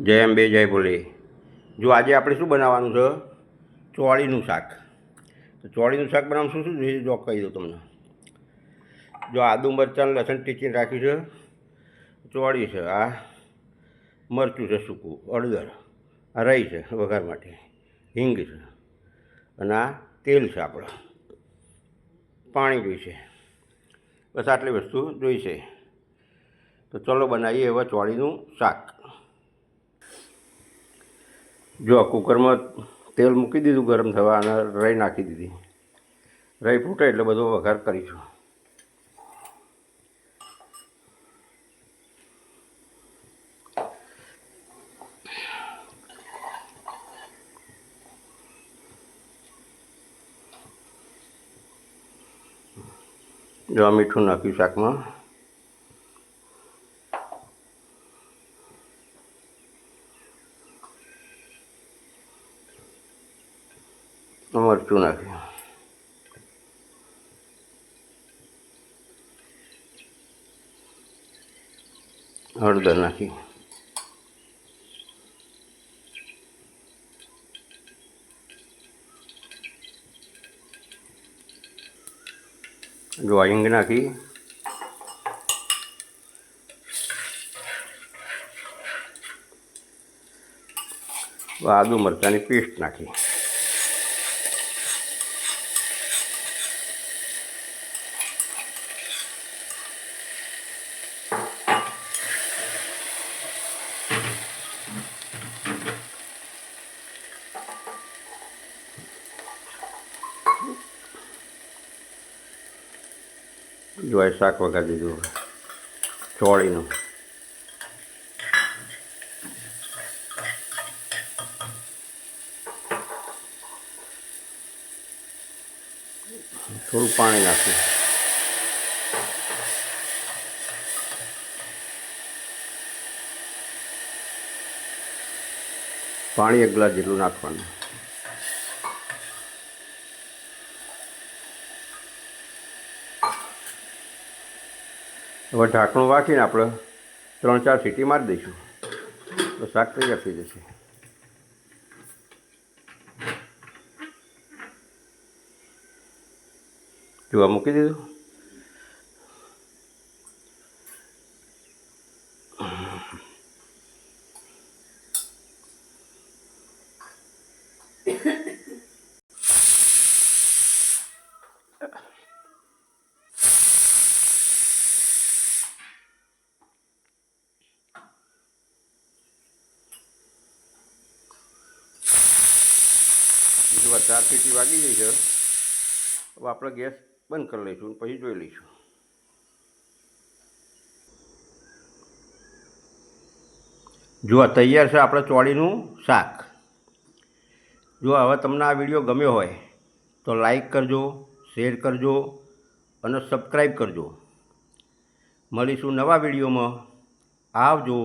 જય અંબે જય ભોલે। જો આજે આપણે શું બનાવવાનું છે? ચોળીનું શાક। તો ચોળીનું શાક બનાવવાનું શું શું જોઈએ જો કહી દઉં તમને। જો આદુ મરચાં લસણ ટીચીને રાખ્યું છે, ચોળી છે, આ મરચું છે સૂકું, હળદર, આ રાઈ છે વઘાર માટે, હિંગ છે, અને આ તેલ છે, આપણે પાણી જોઈશે, બસ આટલી વસ્તુ જોઈશે। તો ચલો બનાવીએ હવે ચોળીનું શાક। જો કુકરમાં તેલ મૂકી દીધું ગરમ થવા અને રાઈ નાખી દીધી। રાઈ ફૂટે એટલે બધો વઘાર કરીશું। જો આ મીઠું નાખ્યું શાકમાં, મરચું નાખ્યું, હળદર નાખી, જો હિંગ નાખી, આદુ મરચાંની પેસ્ટ નાખી, જો આ શાક વઘારી દીધું ચોળીનું। થોડું પાણી નાખ્યું, પાણી 1 ગ્લાસ જેટલું નાખવાનું। હવે ઢાંકણું વાંકીને આપણે 3-4 સીટી મારી દઈશું તો શાક તૈયાર થઈ જશે। જો આ મૂકી દીધું, જો 4 સીટી વાગી ગઈ છે। હવે આપણે ગેસ બંધ કરી લઈશું, પછી જોઈ લઈશું। જો તૈયાર છે આપણે ચોળીનું શાક। જો હવે તમને આ વિડીયો ગમ્યો હોય તો લાઈક કરજો, શેર કરજો અને સબસ્ક્રાઈબ કરજો। મળીશું નવા વિડીયોમાં। આવજો।